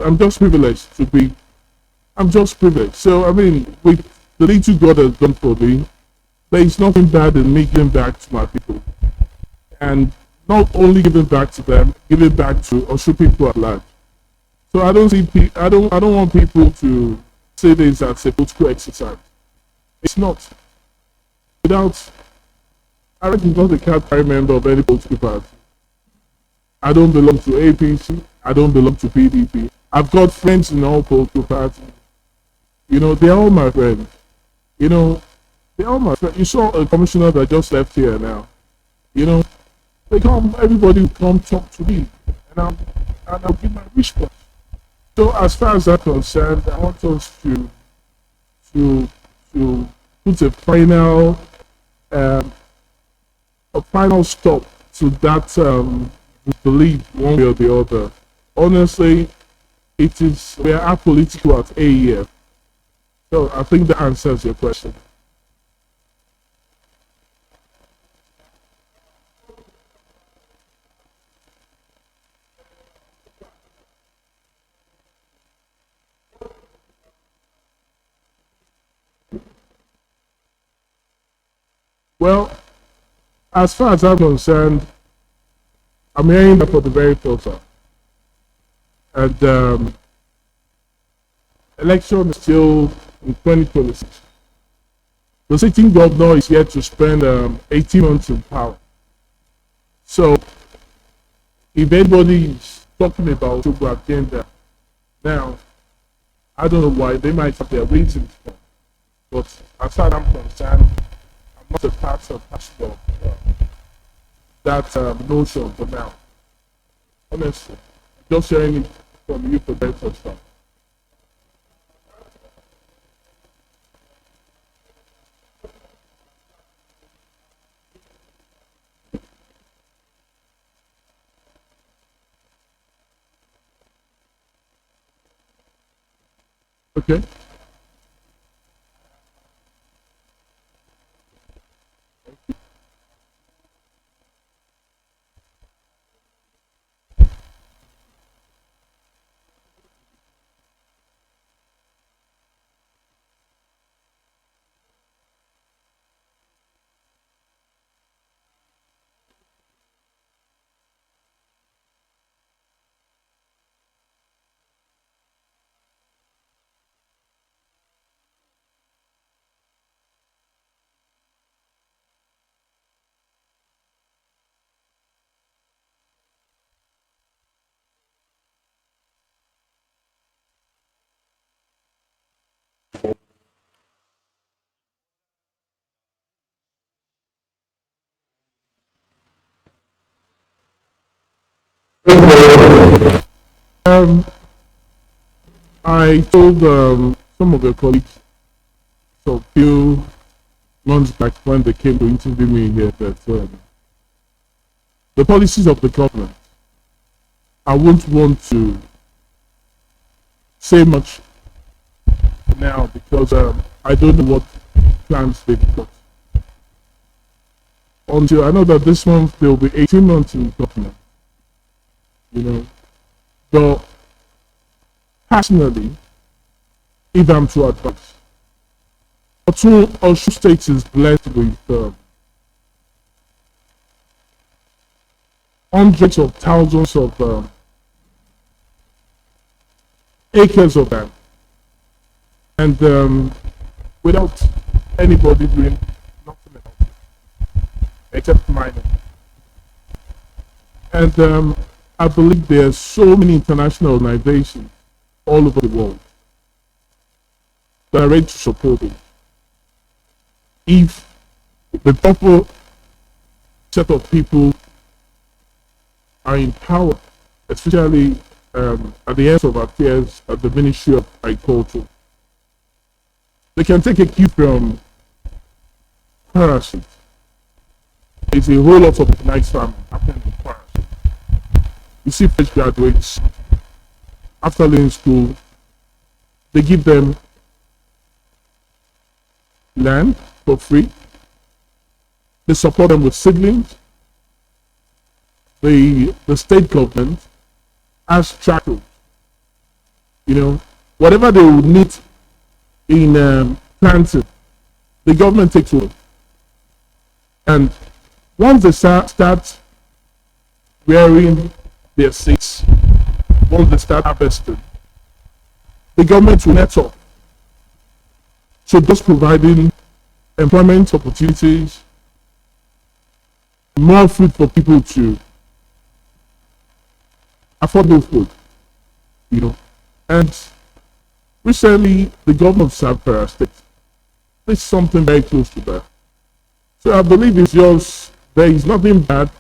I'm just privileged to be. I'm just privileged. So I mean, with the little God has done for me, there is nothing bad in me giving back to my people, and not only giving back to them, giving back to also people at large. So I don't see. I don't want people to say this as a political exercise. It's not. Without, I am not a card member of any political party. I don't belong to APC. I don't belong to PDP. I've got friends in all political parties. You know, they're all my friends. You know, they're all my friends. You saw a commissioner that just left here now. You know, they come, everybody will come talk to me, and I'll give my response. So as far as that's concerned, I want us to to put um, a final stop to that belief one way or the other. Honestly, we are apolitical at AEF. So I think that answers your question. Well, as far as I'm concerned, I'm hearing that for the very first time. And election is still in 2026. The sitting governor is yet to spend 18 months in power. So if anybody is talking about Togo agenda now, I don't know why. They might have their reasons for it. But as far as I'm concerned, I'm not a part of that notion for now. Honestly, just hearing it from you for the first time. Okay. Um, I told some of your colleagues a few months back when they came to interview me here that the policies of the government, I won't want to say much now because I don't know what plans they've got. Until I know that this month there will be 18 months in government, you know. But personally, if I'm to advise, Osun State is blessed with hundreds of thousands of acres of land, and without anybody doing nothing about it except mining. And I believe there are so many international organizations all over the world that are ready to support it. If the proper set of people are in power, especially at the end of affairs at the Ministry of Agriculture, they can take a cue from Parachute. It's a whole lot of nice farming happening in Parachute. You see fresh graduates after leaving school, they give them land for free. They support them with seedlings. The state government has tractors You know, whatever they would need in planting, the government takes over. And once they start wearing their seats, once they start harvesting, the government will net up. So just providing employment opportunities, more food for people to afford those food, you know. And recently, the government of Zamfara State did something very close to that. So I believe it's just there is nothing bad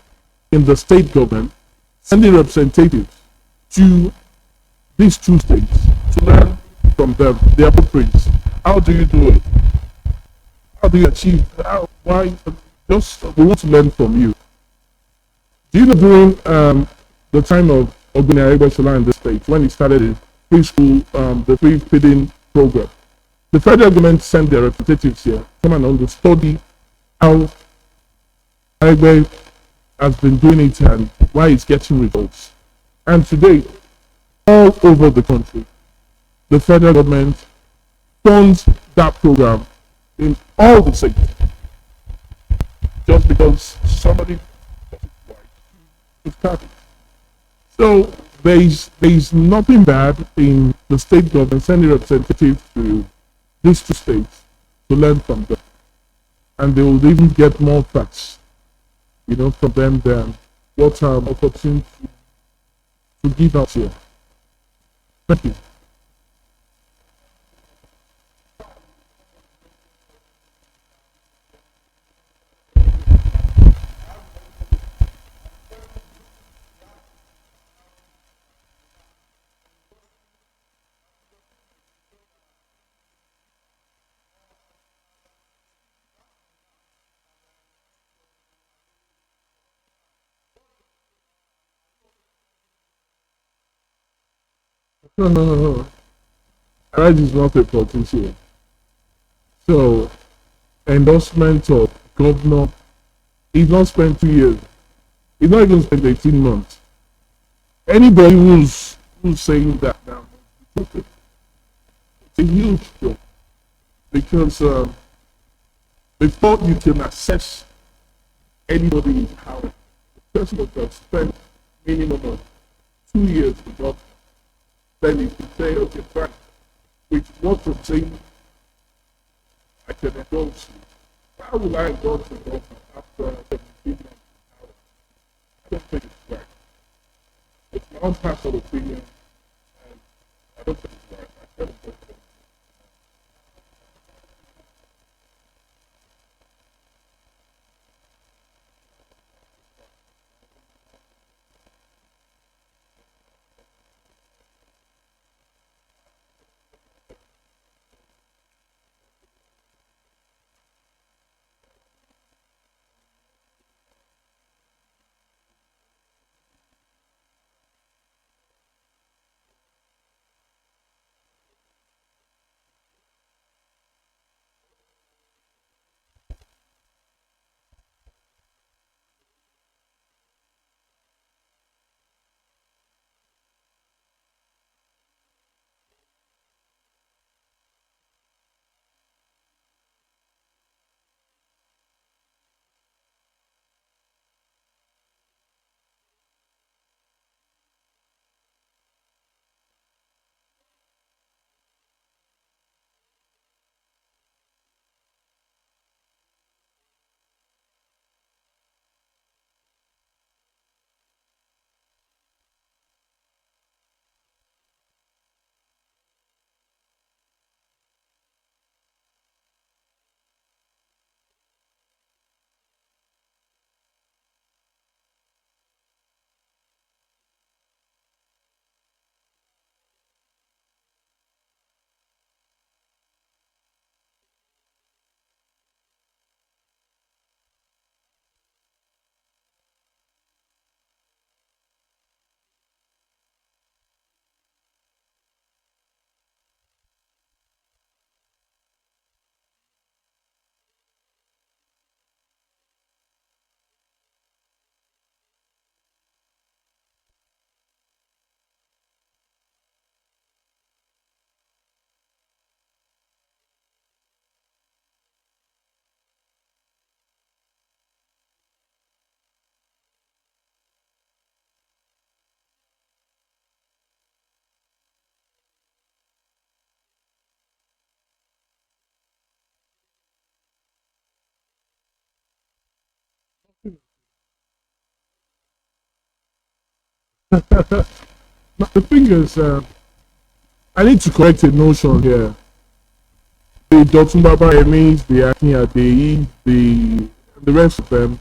in the state government sending representatives to these two states to learn from them their blueprints. How do you do it? How do you achieve? Why? Just we want to learn from you. Do you know during the time of Ogbeni Aregbesola in the state when he started his preschool, the free feeding program, the federal government sent their representatives here come and study how Aregbe has been doing it and why it's getting results. And today, all over the country, the federal government funds that program in all the states just because somebody got it right to start it. So there is nothing bad in the state government sending representatives to these two states to learn from them, and they will even get more facts, you know, from them than what opportunity to give out here. Thank you. No, no, no, no. Aaraji is not a politician. So endorsement of governor, he's not spent 2 years. He's not even spent 18 months. Anybody who's saying that now, it's a huge joke because before you can assess anybody in power, the person must have spent minimum of 2 years with government. Then you can say, okay, fine, with what you're saying, I can endorse you. Why would I endorse a government after 17 months in power? I don't think it's right. It's my own personal opinion, and I don't think it's right. I can't endorse it. Now, the thing is, I need to correct a notion here. The Dotunbaba Emis, the Akin Adeyi, the rest of them,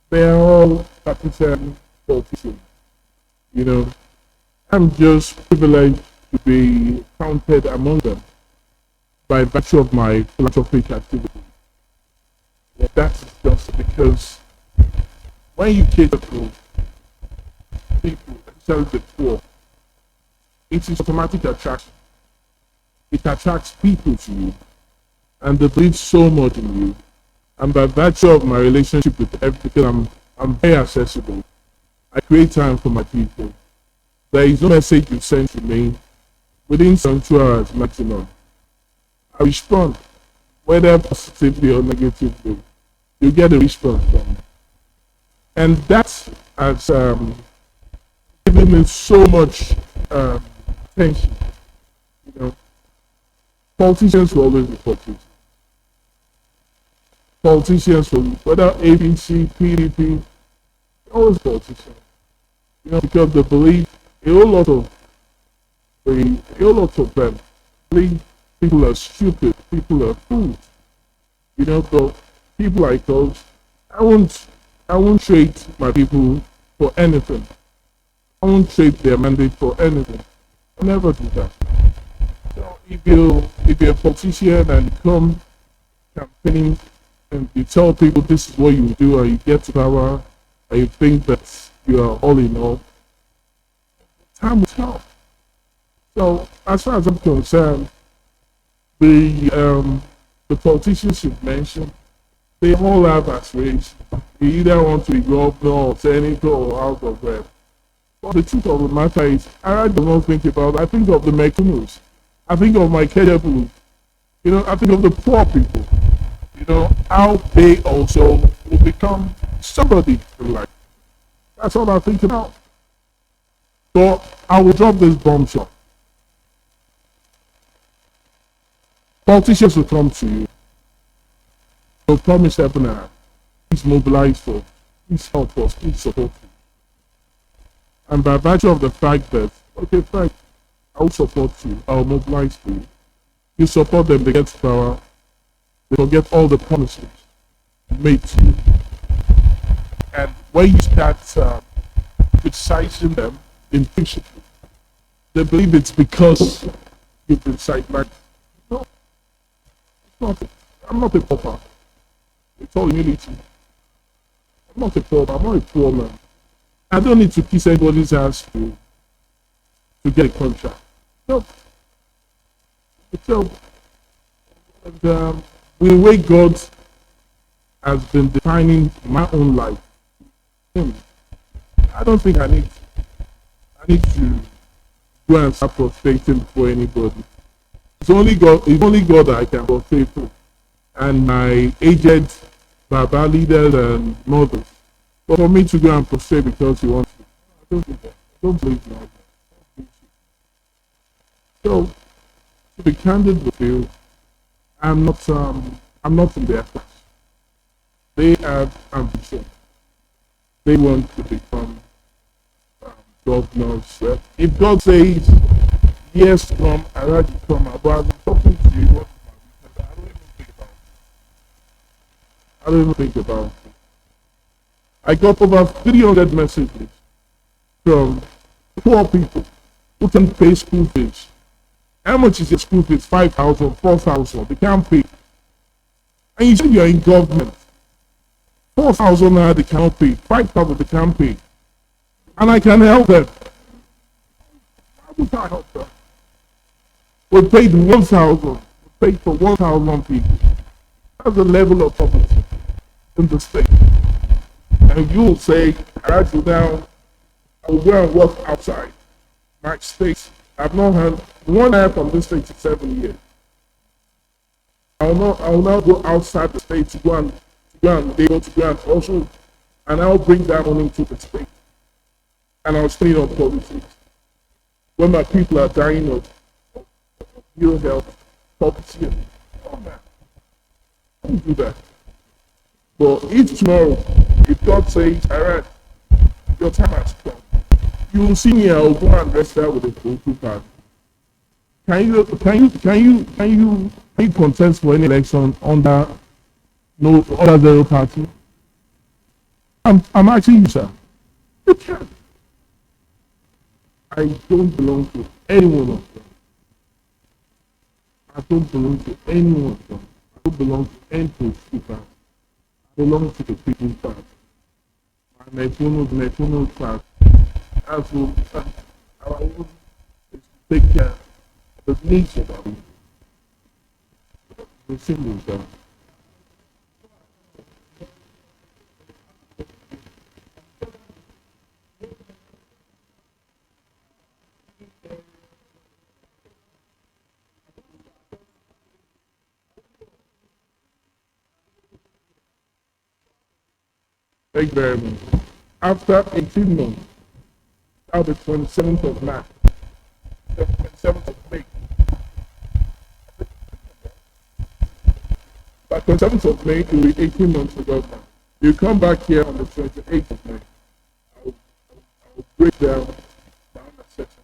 they are all partisan politicians. You know, I'm just privileged to be counted among them by virtue of my philanthropic activity. Yeah, that's just because when you cater to people, especially the poor, it is automatic attraction. It attracts people to you, and they believe so much in you. And by virtue of my relationship with everything, I'm very accessible. I create time for my people. There is no message you send to me within 72 hours maximum. I respond, whether positively or negatively. You get a response from me. And that has given me so much attention. You know, politicians will always be politicians. Politicians will, whether ABC, PDP, always politicians. You know, because they believe a whole lot of them believe people are stupid, people are fools. You know, but people like those, I won't trade my people for anything. I won't trade their mandate for anything. I'll never do that. So if you're a politician and you come campaigning and you tell people this is what you do, or you get to power, and you think that you are all in all, time will tell. So as far as I'm concerned, the politicians you mentioned, they all have aspirations. They either want to be governor or senator or out of rep. But the truth of the matter is, I do not think about it. I think of the Mekunos. I think of my Kejabu. You know, I think of the poor people. You know, how they also will become somebody in life. That's all I think about. So I will drop this bombshell. Politicians will come to you. They'll promise heaven and earth. Please mobilize for, please help us, please support us. And by virtue of the fact that, okay, fine, I will support you, I will mobilize for you. You support them, they get power, they forget all the promises made to you. And when you start criticizing them in principle, they believe it's because you've been sidelined. No, it's not. I'm not a pauper. It's all humility. I'm not a pauper. I'm not a poor man. I don't need to kiss anybody's ass to get a contract. No. So, and, the way God has been defining my own life, I don't think I need to go and start prostrating for anybody. It's only God that I can prostrate for. And my aged Baba leaders and mothers. But for me to go and prostrate because you want to, I don't do that. I don't believe in all that. So, to be candid with you, I'm not in their class. They have ambition. They want to become governors. If God says yes, come, Aaraji, come, about talking to you, what I don't even think about it. I got over 300 messages from poor people who can pay school fees. How much is your school fees? 5,000, 4,000. They can't pay. And you say you're in government. 4,000 now they cannot pay. 5,000 they can't pay. And I can help them. How would I help them? We paid 1,000. We paid for 1,000 people. That's the level of poverty in the state. And you will say, Aaraji, now I will go and work outside my state. I've not had one naira from this state in 7 years. I will now go outside the state to go and be able to go and also, and I'll bring that money to the state. And I'll stay on politics. When my people are dying of ill health, poverty, and all that. Don't do that. But if tomorrow, if God says, all right, your time has come, You will see me. I will go and register with the political party. Can you contest for any election under no other zero party? I'm asking you, sir. You can. I don't belong to any one of them. I don't belong to any one of them. I don't belong to any political party. I belong to the People's Party. My national class. That's what our own is to take care of the needs of our people. The simple as that. Thank you very much. After 18 months, now the 27th of March, the 27th of May, by 27th of May, it will be 18 months to government. You come back here on the 28th of May. I will break down the section.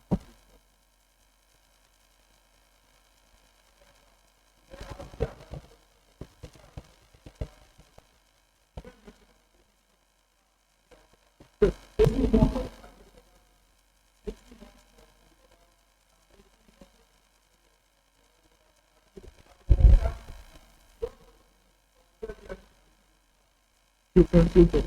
You can do that.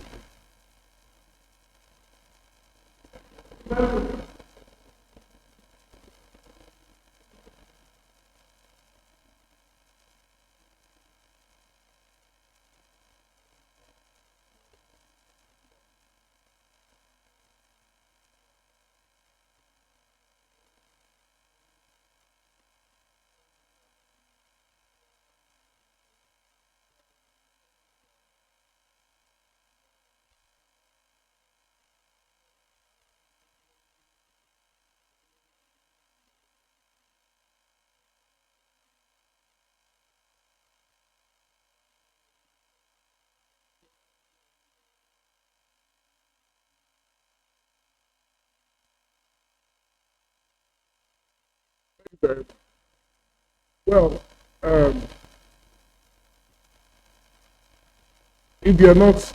Well, um, if you're not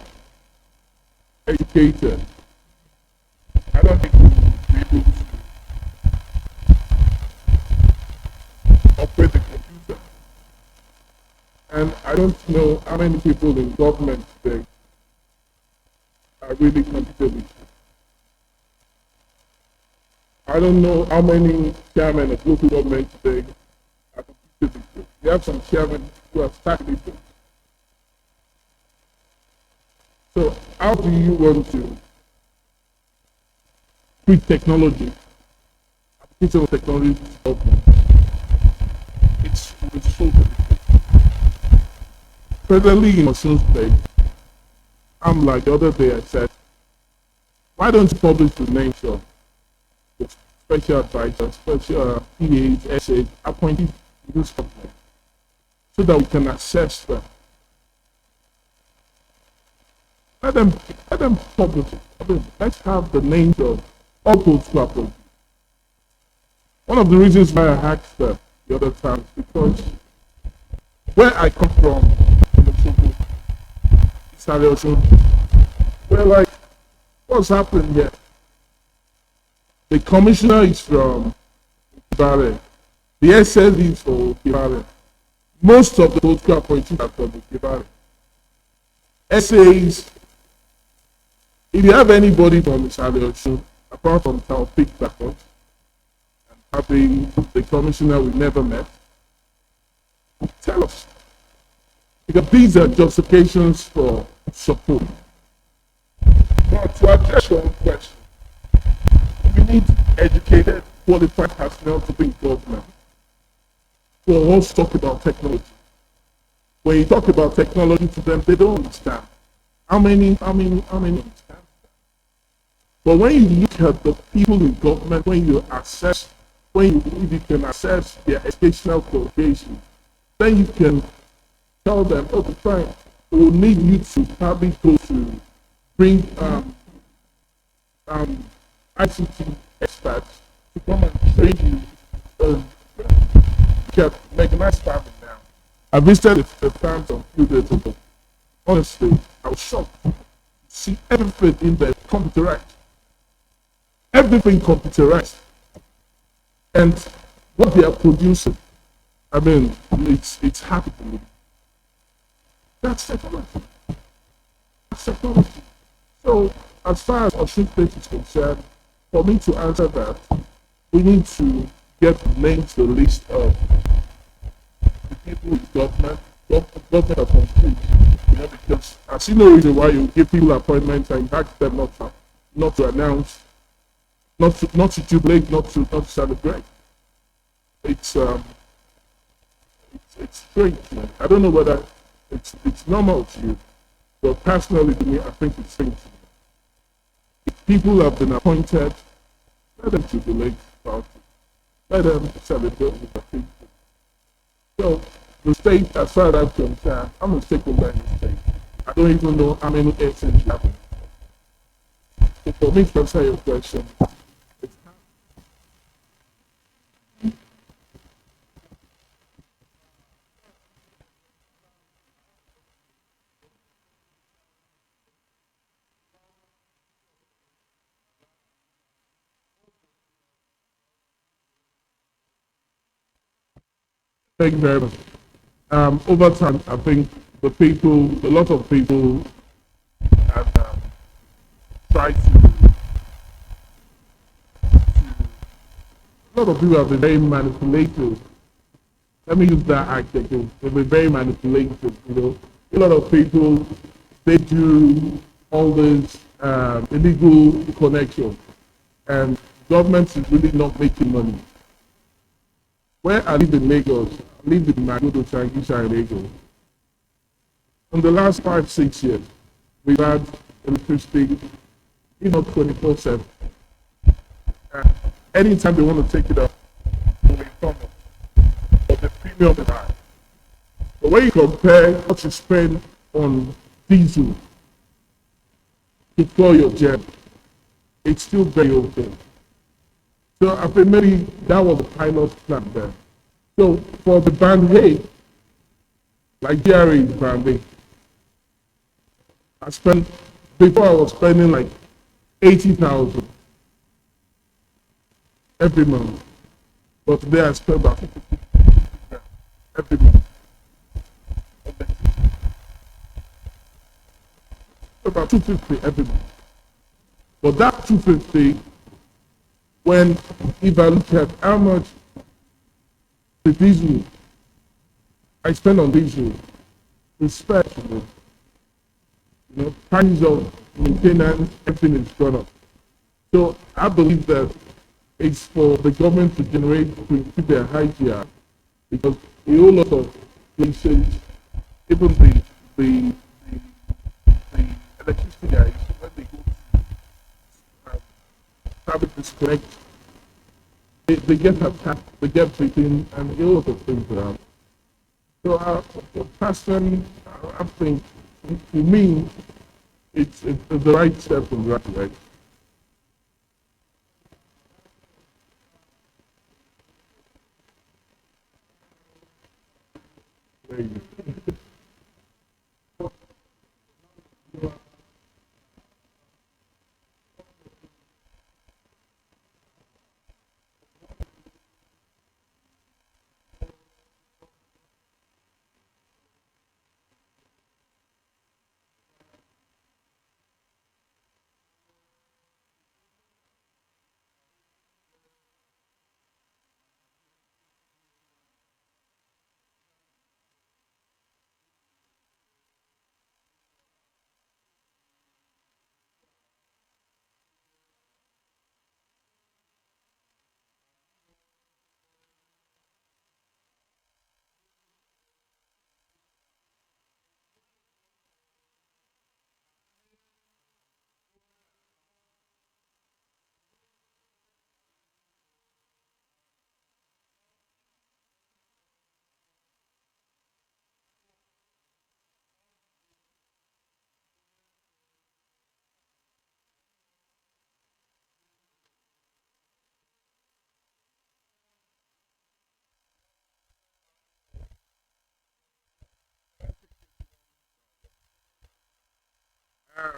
educated, I don't think you'll be able to operate the computer. And I don't know how many people in government today are really computer literate. I don't know how many chairmen of local government today are computer literate. We have some chairmen who are staff literate. So how do you want to treat technology, application of technology to government? It's so difficult. Presently in Osun State, I'm like the other day I said, why don't you publish the names of the special advisors, special PAs, SAs appointed to this government so that we can assess them? Let them publish it. I mean, let's have the names of all political appointees. One of the reasons why I asked them the other time is because where I come from, in the Sopo, we're like, what's happening here? The commissioner is from Ibadan. The SL is from Ibadan. Most of the political appointees are from Ibadan. SAs, if you have anybody from Ibadan, apart from Taufik Bakos, and probably the commissioner we never met, tell us. Because these are justifications for support. But to address your own question, we need educated, qualified personnel to be in government. We'll also talk about technology. When you talk about technology to them, they don't understand. How many understand? But when you look at the people in government, if you can assess their educational qualification, then you can tell them, okay, fine, we will need you to probably go to bring ICT experts to come and train you. Get mechanized farming now. I visited the farms a few days ago. Honestly, I was shocked to see everything in there computerized. Everything computerized. And what they are producing, I mean, it's happy to me. That's technology. That's technology. So, as far as Osun State is concerned, for me to answer that, we need to get names the list of the people in government of country. Because I see no reason why you give people appointments and back them not to announce, not to jubilate, not to celebrate. It's it's strange. Man. I don't know whether it's normal to you, but personally to me, I think it's strange. If people have been appointed, let them jubilate about it. Let them celebrate with the people. So the state, as far as I'm concerned, I'm a stakeholder in the state. I don't even know how many incidents happen. So for me to answer your question, it's thank you very much. Over time, I think a lot of people have tried to, a lot of people have been very manipulative. Let me use that adjective. They've been very manipulative. A lot of people they do all this illegal connections, and government is really not making money. Where I live in Lagos, I live in Magodo, Changisha, in Lagos. In the last 5, 6 years, we've had electricity, 24/7. And anytime they want to take it up, they will come up. But the premium is high. But when you compare what you spend on diesel to fuel your jet, it's still very okay. So I think maybe that was a pilot plan there. So for the band A, like GRA is band A, I spent before I was spending like 80,000 every month. But today I spend about 50 every month. About 250 every month. But that 250, when if I look at how much the diesel I spend on diesel, especially, prices of maintenance, everything is gone up. So I believe that it's for the government to generate to increase their IGR because a whole lot of places, even the, the electricity guys, when they go to private disconnect, they get attacked, they get beaten, and a whole lot of things around. So personally, I think to me, it's the right step in the right way. Uh,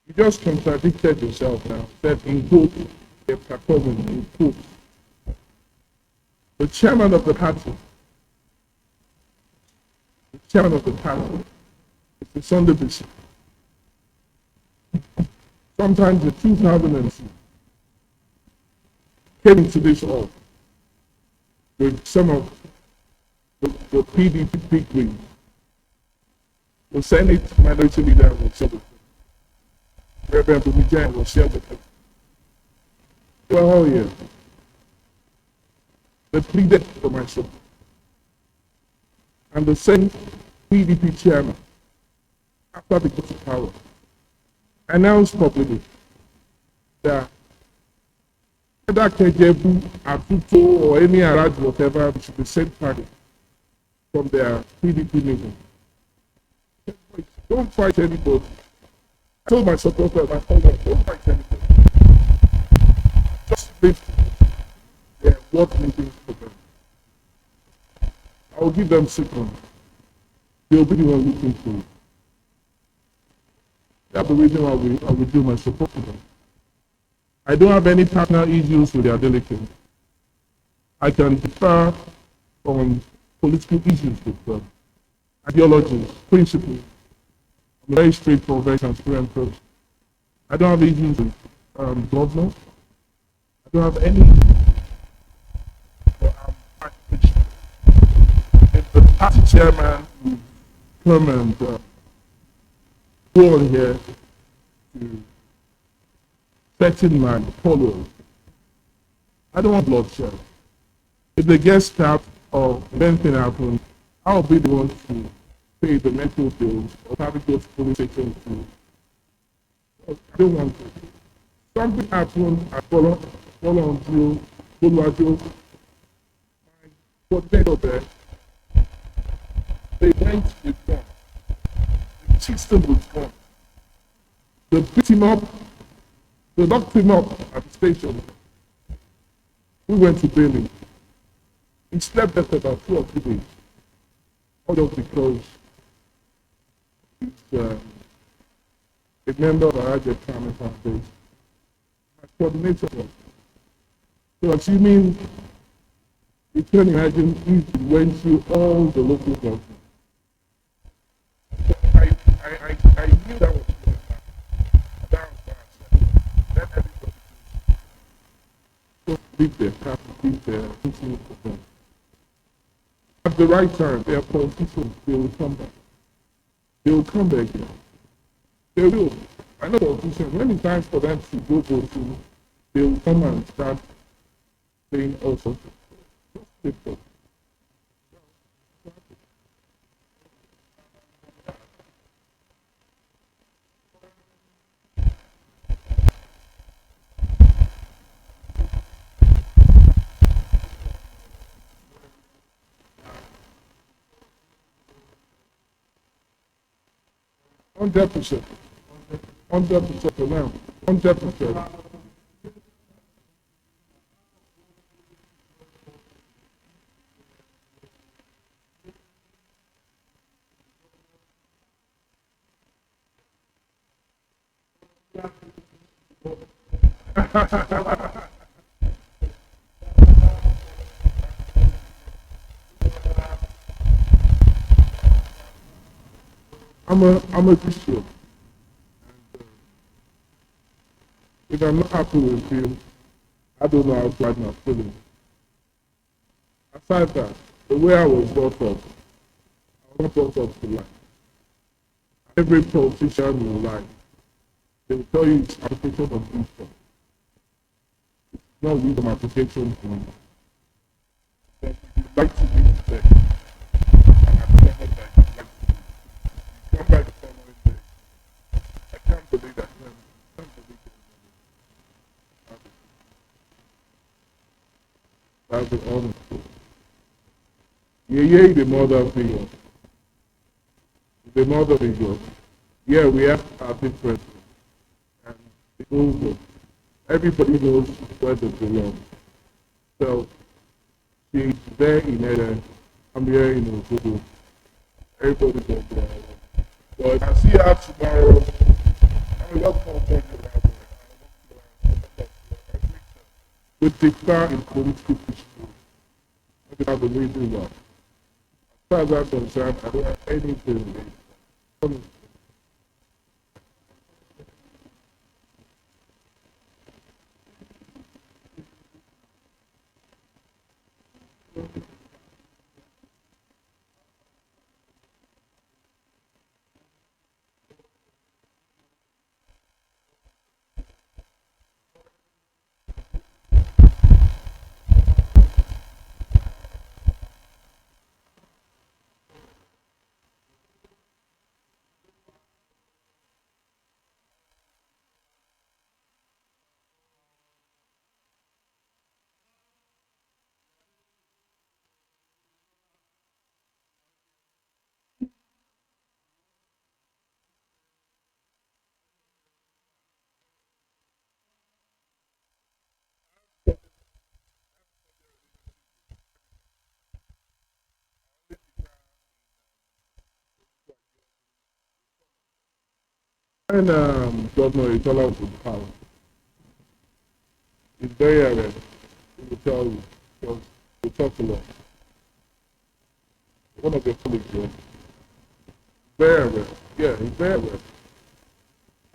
you just contradicted yourself now. Said in quote, a performance in quote. The chairman of the party, is the Sunday Bishop. Sometimes in 2002, came into this hall with some of the PDP big wings. The Senate Minority Leader was shared with them. Reverend Bumijan was shared with them. They were all here. They pleaded for my support. And the same PDP chairman, after they got to power, announced publicly that whether Kejebu, Atuto, or any Aaraji, whatever, should be sent party from their PDP meeting. Don't fight anybody. I told my supporters, my followers, don't fight anybody. Just live their work meetings for them. I will give them seconds. They'll be the one looking for it. That's the reason why I will do my support for them. I don't have any partner issues with the Adeleke. I can differ on political issues with them, ideologies, principles. I'm a very straightforward, very transparent person. I don't have issues with governors. I don't have any. If the party chairman will come and go on here to threaten my followers, I don't want bloodshed. If they get stabbed or if anything happens, I'll be the one to pay the medical bills or have it go to police station to. I don't want to. Something happened, I follow on you, my coordinator there, they went with them. The system was gone. They beat him up, they locked him up at the station. We went to bail him. He slept there for about 2 or 3 days. All just because he's a member of Aaraji Foundation. My coordinator was. So assuming you can imagine he went through all the local government. So I knew that was going to happen. That was what I said. Let everybody just leave their capital, leave their continue for them. At the right time, their politicians, they will come back. They will come back here. They will. I know politicians, when it's time for them to go to, they will come and start saying all sorts of stuff. Just keep them. 100%. 100% for now. 100%. I'm a Christian. If I'm not happy with him, I don't know how to hide my feelings. Aside that, the way I was brought up, I was not brought up to lie. Every politician will lie. They will tell you it's application of wisdom. It's not wisdom application for you. But if you like to be today, and I don't know that you like to be, you come back the following day. I can't believe that. I can't believe it. That's the honest truth. Yeah, the mother figure. The mother figure. Yeah, we have our differences. And people, everybody knows where they belong. So she's there in Eden, I'm here in Ogogo. Everybody's there. So I see her tomorrow. a lot more talking about it. We differ in political issues. I have the reason why. As far as I'm concerned, I don't have anything with it. When Governor Itola was in power, it's very evident. He will tell you, because we talk a lot. One of your colleagues was very evident. Yeah, it's very evident.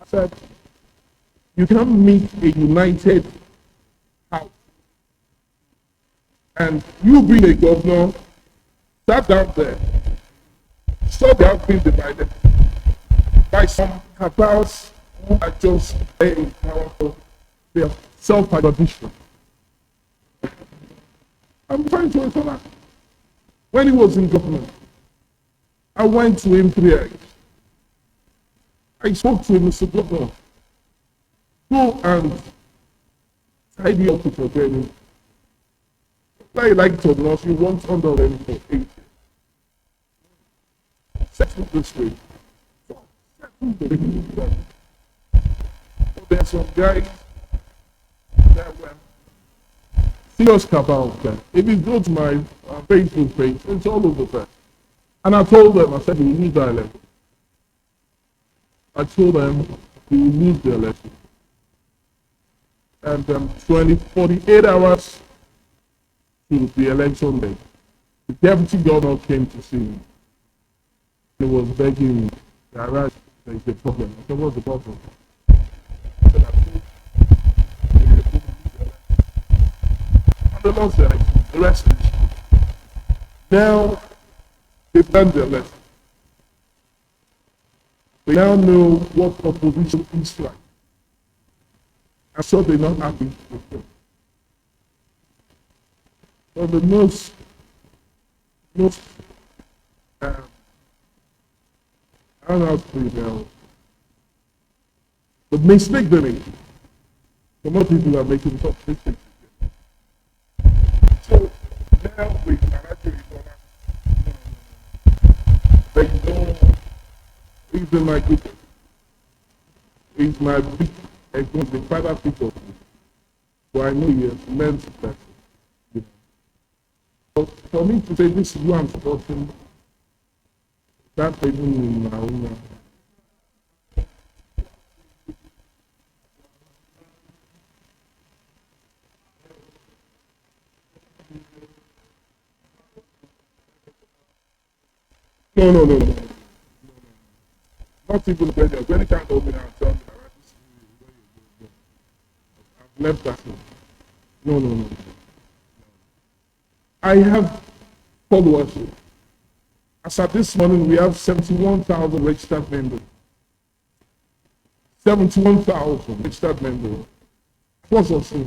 I said, you cannot meet a united house. And you being a governor, sat down there, saw the house being divided by some cabals who are just very powerful. They are self-addition. I'm trying to answer that. When he was in government, I went to him 3 times. I spoke to him, Mr. Governor, go and tidy up with your training. I like to know you want under them for 8 years. Settle this way. There's some guys that were serious about that. If you go to my Facebook page, it's all over there. And I told them, I said, we lose the election. I told them we will lose the election. And 48 hours to the election day, the deputy governor came to see me. He was begging me, Aaraji, there is a problem. I said, what's the problem? I said, and they lost the election. The rest is history. Now, they've done the election. They now know what opposition is like. I'm sure they're not happy with them. But the most I don't know how to put it now. The mistake they make, the more people are making some mistakes. So now we can actually like no, he's in my group. He's my big the father figure. So I know he has learned that. But for me to say this is who I'm supporting, that even in my own. No. Not even when you can't open and tell me I've left that one. No. I have followers. As at this morning, we have 71,000 registered members. 71,000 registered members. What's also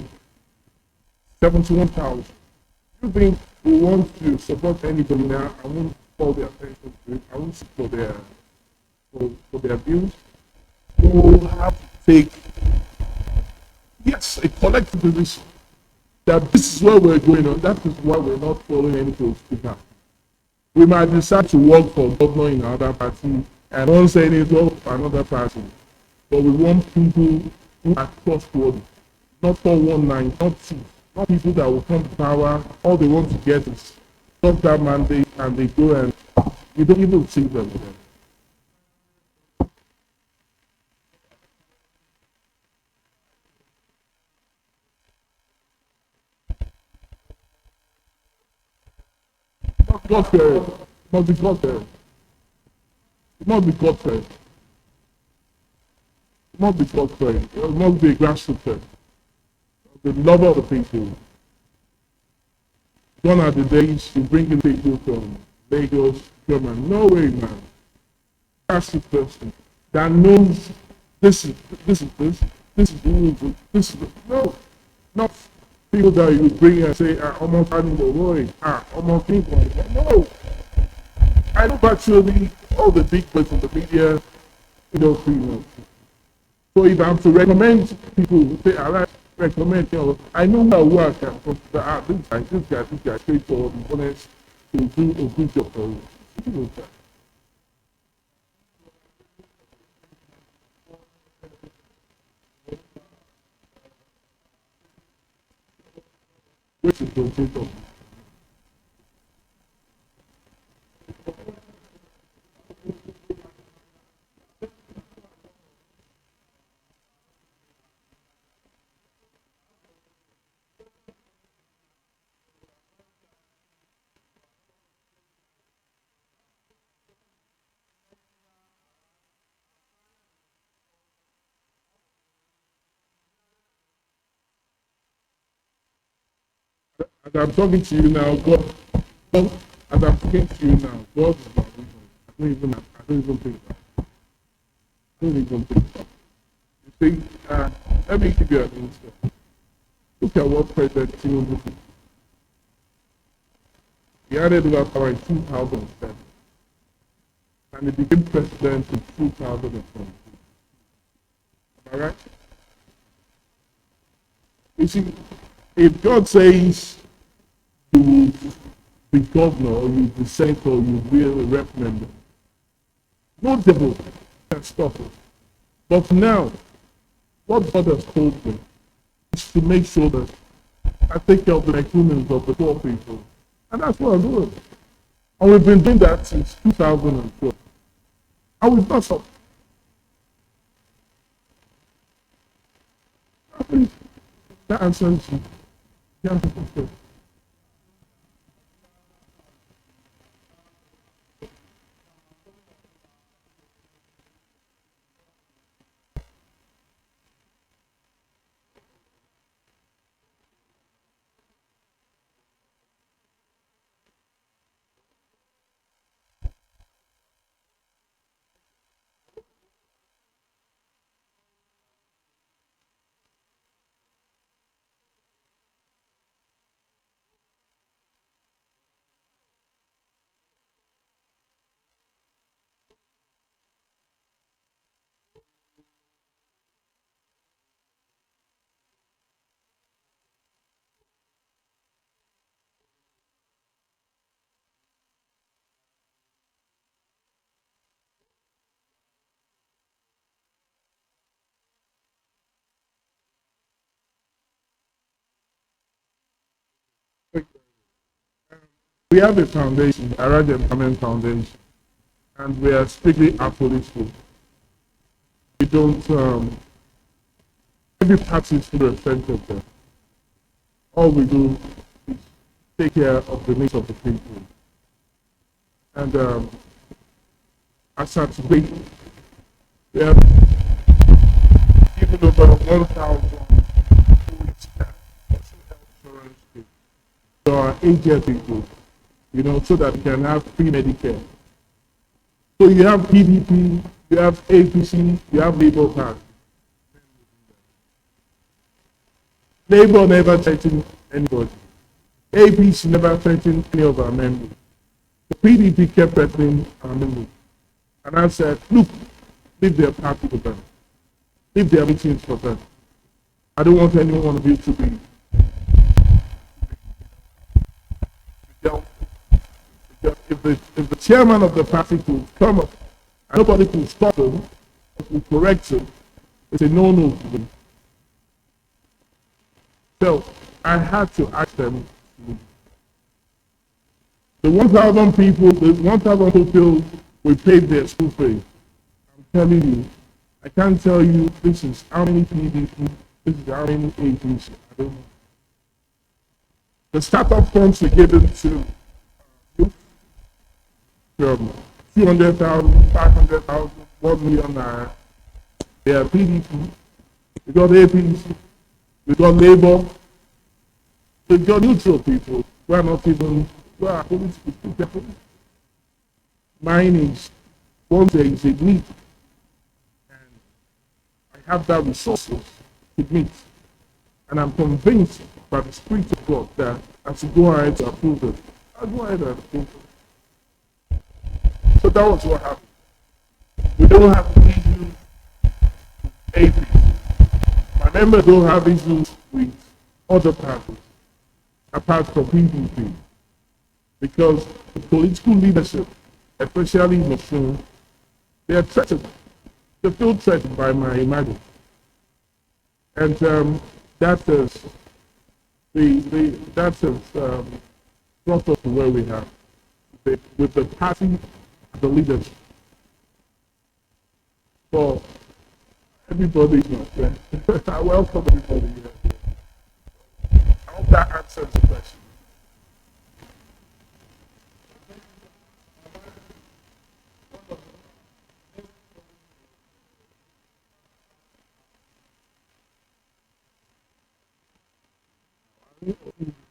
71,000. You think we want to support anybody now? I won't call their attention to it. I won't support for their views. We will have to take, yes, a collective position that this is where we're going on. That is why we're not following any political. We might decide to work for governor in another party and don't say anything for another party. But we want people who are trustworthy, not 419, not two, not people that will come to power. All they want to get is stop that mandate and they go and you don't even see them again. Not God fearing. It must be God fearing. It must be God fearing. It must be God fearing. It must be a grassroots fearing. The lover of the people. Gone are the days you bring in people from Lagos, Germany. No way, man. Grassroots person that knows this is this, this is this is no, not people that you bring and say, almost animal worry, almost people. No. I know actually all the big boys in the media, females. So if I'm to recommend people who say, I like recommend, I know who I can from this guy, straightforward, honest, to do a good job for you. Which is the as I'm talking to you now, God, as I'm talking to you now, God is my witness. I don't even think that. I don't even think that. You see, let me give you an instance. Look at what President Tinubu did. He added about power in 2007, and he became president in 2022. Am I right? You see, if God says you will be governor or you will be senator or you will be a rep member, no devil can stop it. But now, what God has told me is to make sure that I take care of the humans of the poor people. And that's what I'm doing. And we've been doing that since 2012. And we've not stopped. I think that answers you. Yeah. We have a foundation, Aaraji Foundation, and we are strictly apolitical. We don't, every party is represented there. All we do is take care of the needs of the people. And as at today, we have given over 1,000 to our aged people, so that we can have free Medicare. So you have PDP, you have APC, you have Labour Party. Labour never threatened anybody. APC never threatened any of our members. The PDP kept threatening our members. And I said, look, leave their party for them. Leave their meetings for them. I don't want any one of you to be dealt. If the chairman of the party could come up and nobody could stop him, could correct him, it's a no-no to them. So I had to ask them. The 1,000 people, the 1,000 people, we paid their school fees. I'm telling you, I can't tell you this is how many PDP, this is how many APC. I don't know. The startup funds we gave them to youth, from 200,000, 500,000, 1 million naira. They are PDP, we got APC, we got Labour, we got neutral people who are not even, who are political people. Mine is, once there is a need, and I have that resources to meet, and I'm convinced by the Spirit of God that I should go ahead to approve it. I'll go ahead and approve it. So that was what happened. We don't have issues with APC. My members don't have issues with other parties, apart from PDP, because the political leadership, especially in Mosul, they are threatened. They feel threatened by my imagine. And that is brought us to where we have with the party, the leadership. So everybody is my friend. I welcome everybody here. I hope that answers the question.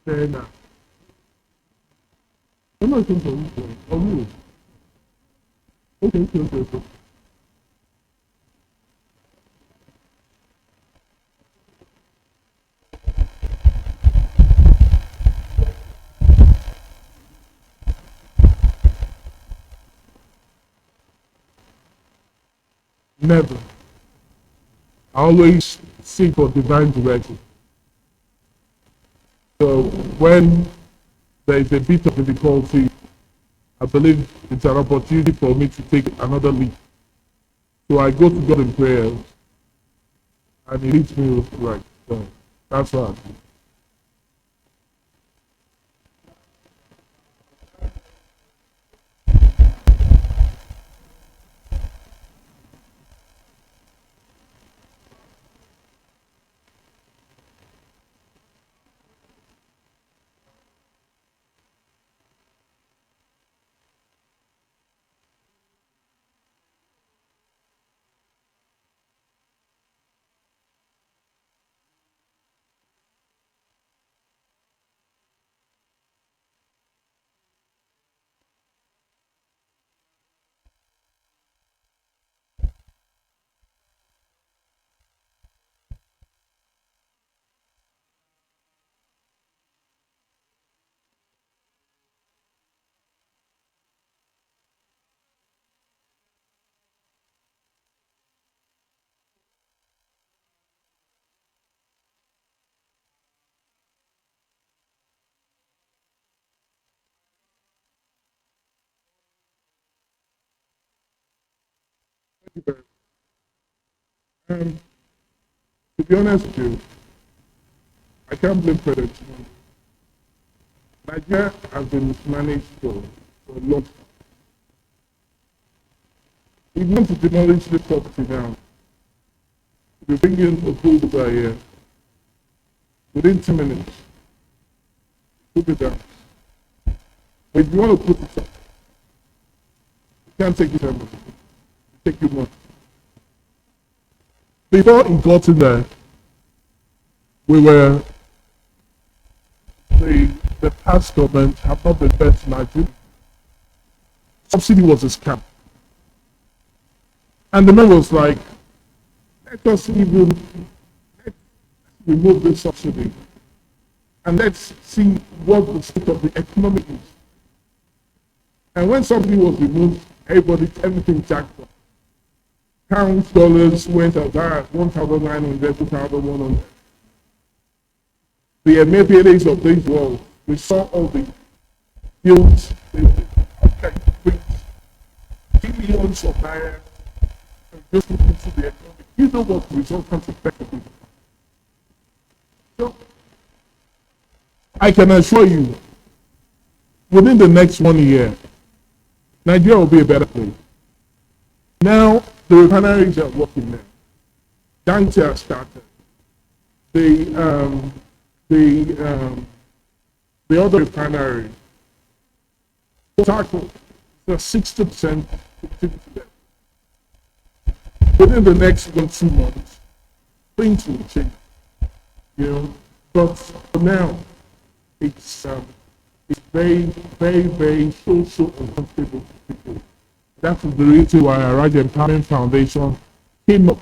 Fair enough. I'm not going to oh, really? Okay. Never. I always seek for divine direction. So when there is a bit of difficulty, I believe it's an opportunity for me to take another leap. So I go to God in prayer, and He leads me right. So that's what I do. Thank you very much. To be honest with you, I can't blame President Tinubu. Nigeria has been mismanaged for a long time. We want to demolish the property now. We bring in a bulldozer here. Within 2 minutes, put it down. But if you want to put it up, you can't take it 10 minutes. It take you more. Before it got in there, the past government have not been fair to Nigeria. Subsidy was a scam. And the man was like, let's remove this subsidy and let's see what the state of the economy is. And when something was removed, everything jacked up. Pounds, dollars went at that 1,900, 2,100. The Emefiele's of this world, we saw all the bills, okay, billions of naira, just look into the economy. You know what the result comes effectively. So, I can assure you, within the next 1 year, Nigeria will be a better place. Now, the refineries are working now. Dante has started. The other refinery, Taco, just 60% activity level. Within the next 2 months, things will change, you know. But for now, it's very, very, very so uncomfortable for people. That is the reason why Aaraji Empowerment Foundation came up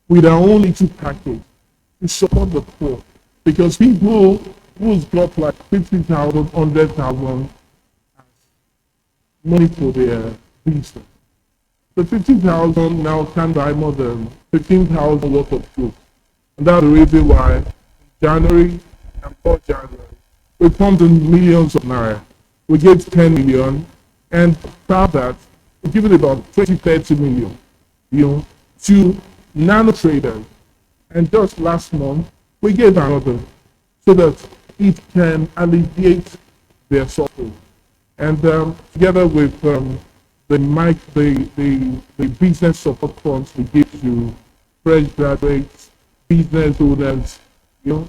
with our own little package to support the poor. Because people who's got like 50,000, 100,000 money for their business. The 50,000 now can buy more than 15,000 worth of goods. And that's the reason why in January and for January, we pumped in millions of naira. We gave 10 million, and after that, we give it about 20, 30 million, you know, to nano traders. And just last month, we gave another so that it can alleviate their suffering. And together with the business support funds we give to fresh graduates, business owners, you know,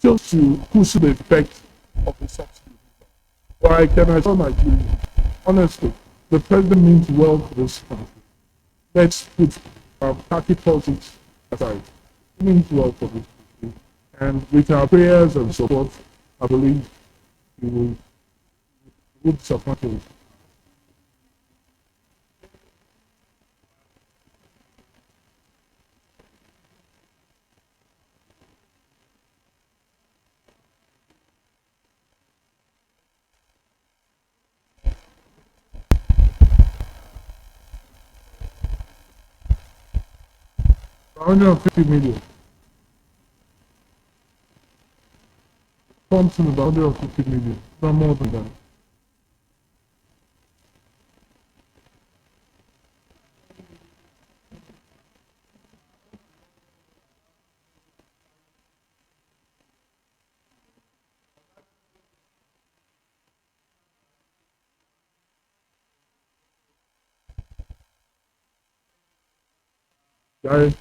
just to cushion the effect of the subsidy. Why can I tell Nigeria? Honestly, the president means well for this country. Let's put party politics aside. It means well for this country. And with our prayers and support, I believe we will support it. $150 million. Thompson about 150 million, not more than that. Guys,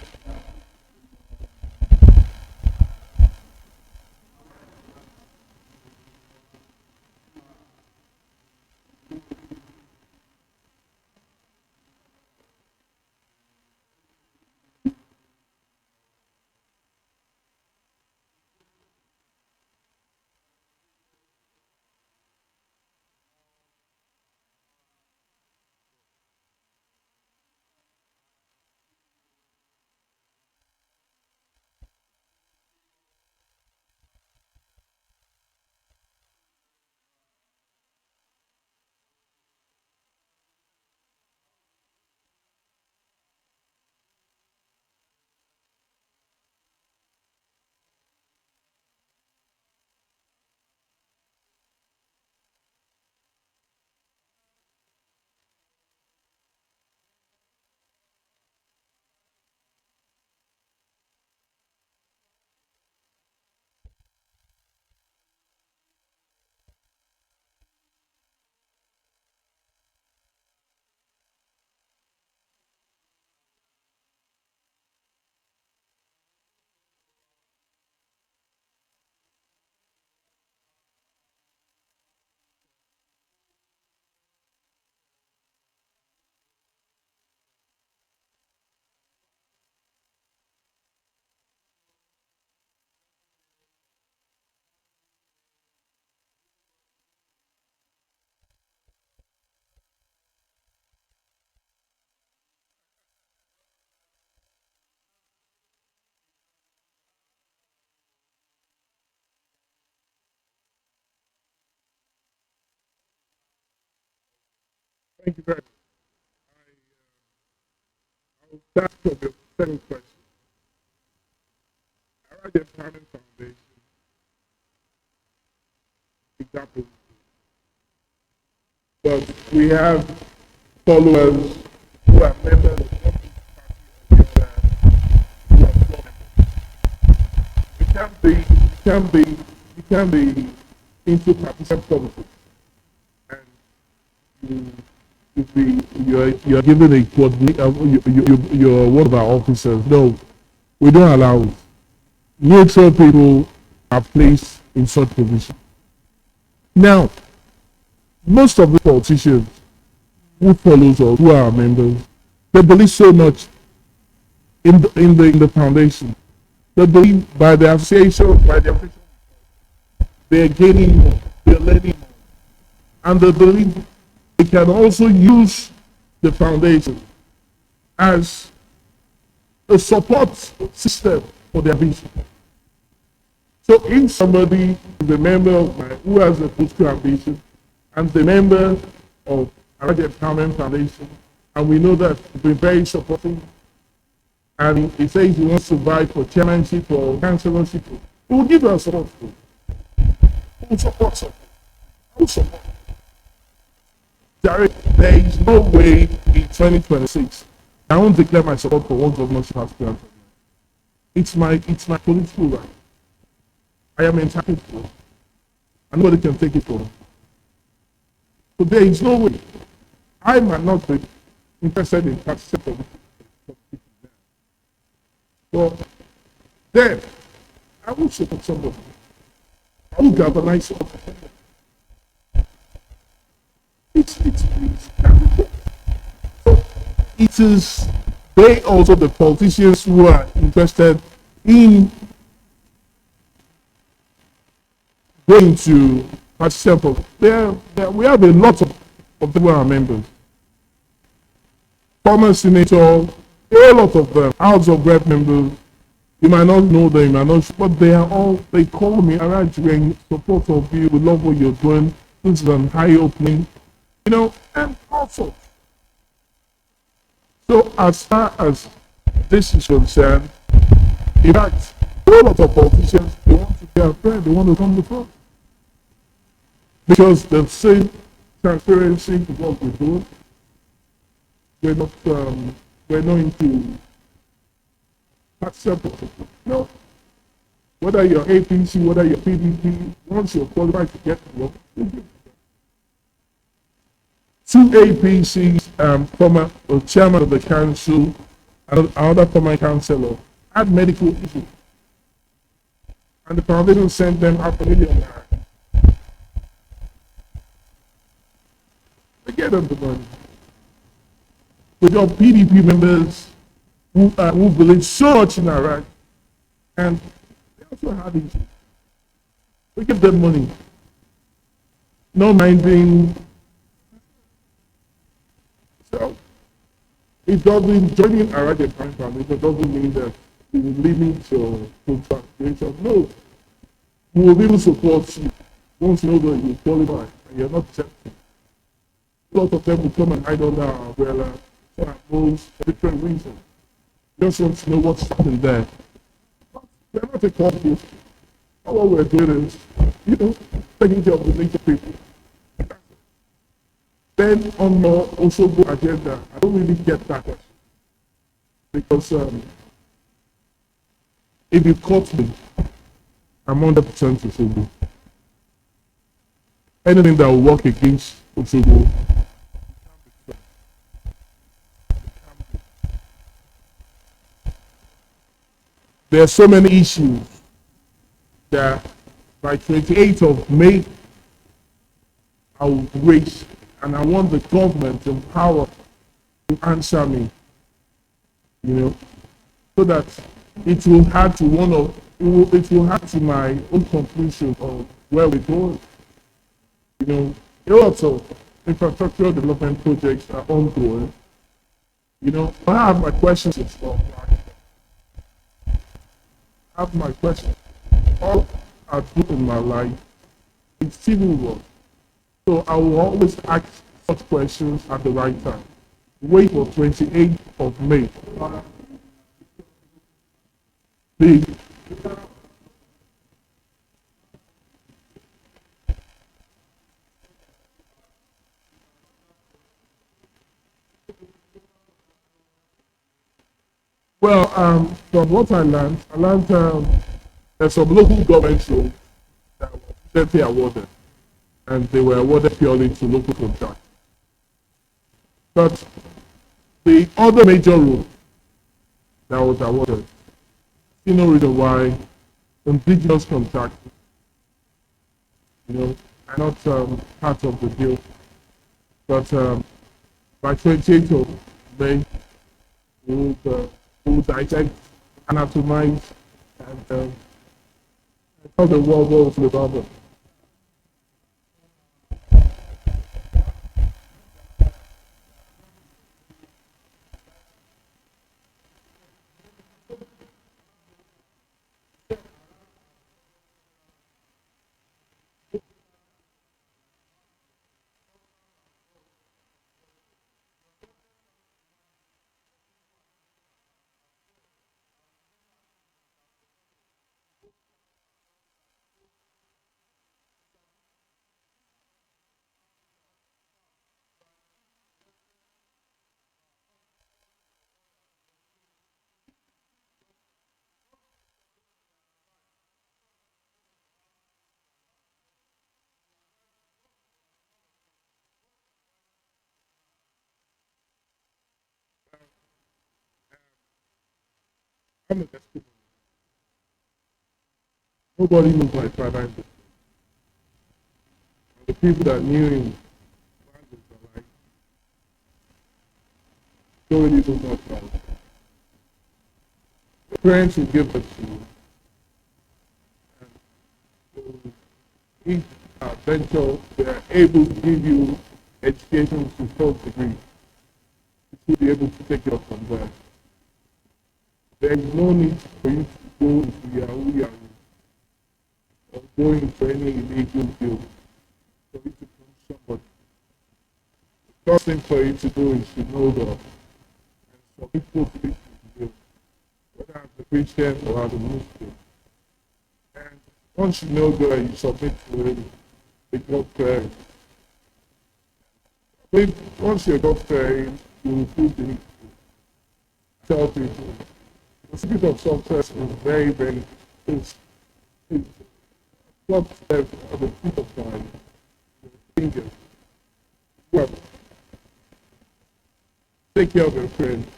thank you very much. I'll start with the second question. Aaraji Empowerment Foundation, example, but we have followers who are members of the party who are followers. You can be into partisan politics, and you're given a you're one of our officers. No, we don't allow it. Neutral people are placed in such position. Now, most of the politicians who follows us, who are our members, they believe so much in the foundation. They believe by the association, by the official, they're gaining more, they're learning more. And they believe they can also use the foundation as a support system for their vision. So if somebody is a member of my who has a political ambition and the member of Aaraji Empowerment Foundation, and we know that we've been very supportive, and he says he wants to vie for chairmanship or councillorship, we will give our support to him. We will support him. We will support. There is no way in 2026 I won't declare my support for one governorship aspirant. It's my political right. I am entitled to it. And nobody can take it from me. So there is no way. I might not be interested in participating. But then I will support somebody. I will galvanize somebody. It is they also the politicians who are interested in going to participate. We have a lot of people who are members. Former senator, a lot of them, House of Rep members. You might not know them, you might not, but they call me, Aaraji, we're in support of you, we love what you're doing, this is an eye opening, and also. So as far as this is concerned, in fact, a lot of politicians, they want to be our friend, they want to come before. Because they've seen transparency to what we're doing. We're not into participation. No. Whether you're APC, whether you're PDP, once you're qualified to get to work, two APCs, former chairman of the council, and another former councillor, had medical issues. And the foundation sent them $500,000. They get them the money. We got PDP members who believe so much in our right, and they also had issues. We give them money. No minding. So, it doesn't, joining Aaraji Empowerment Foundation doesn't mean that we will limit your transformation. No. We will even support you once you know that you qualify and you're not accepted. A lot of them will come and hide under our umbrella for different reasons. Just want to know what's happening there. We're not a corporate. All what we're doing is, taking care of the nature people. Then on your Osogbo agenda, I don't really get that question. Because if you caught me, I'm 100% Osogbo. Anything that will work against Osogbo, there are so many issues that by 28th of May, I will raise, and I want the government in power to answer me, so that it will add to it will add to my own conclusion of where we're going. A lot of infrastructural development projects are ongoing. I have my questions and stuff. I have my questions. All I do in my life is civil work. So I will always ask such questions at the right time. Wait for 28th of May. Please. Well, from what I learned there's some local government roles that were recently awarded, and they were awarded purely to local contracts. But the other major role that was awarded, see no reason why indigenous contractors, are not part of the deal. But by 28th of May, we will dissect, anatomize, and how the world goes with other. I'm a testimony. Nobody knows my father. And the people that knew him are like, don't really know much about him. The parents will give us to you. And so each venture, they are able to give you education to first degree. You should be able to take it up from there. There is no need for you to go into Yahoo or go into any illegal field for you to become somebody. The first thing for you to do is to know God and submit those things to you, whether as a Christian or as a Muslim. And once you know God, you submit to Him, with God fearing. But once you're God fearing, you will feel the need to tell people. The secret of success is very, very, it's not at the tip of my fingers. Well, take care of your friends.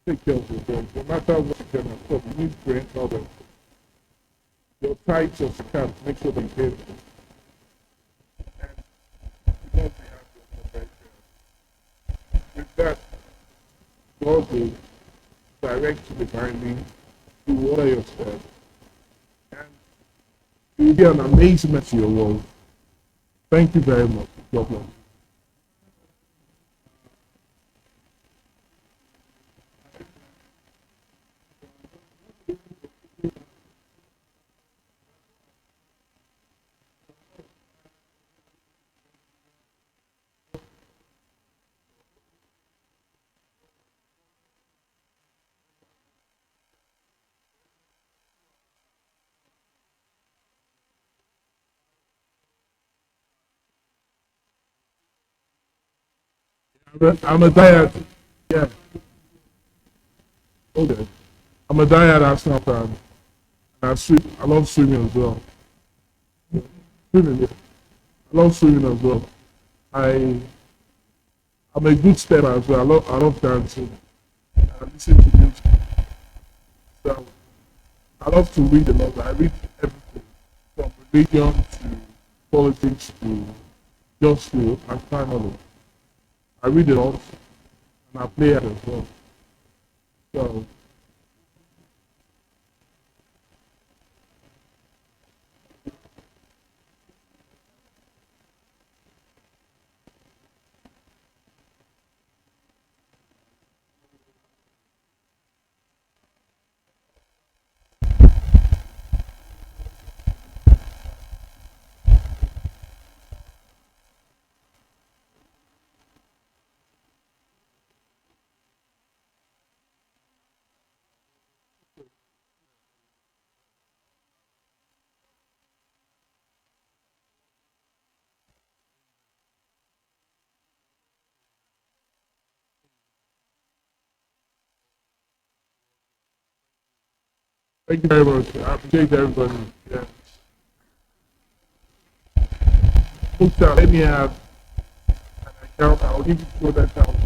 Take care of your friends. No matter what you can afford, you need friends out there. Your tithes or scams, make sure they pay them. And you don't have your with that, God will direct you divinely to water your steps. And it will be an amazement to your world. Thank you very much. God bless. I'm a diet. Yeah. Okay. I'm a diet Arsenal fan. And I love swimming as well. Swimming, yeah. I love swimming as well. I I'm a good stepper as well. I love dancing. I listen to music. So I love to read a lot. I read everything from religion to politics to just to and finally I read it all and I play it as well. So thank you very much. I appreciate everybody. Yeah. Book out. Let me have an account. I'll give you that account.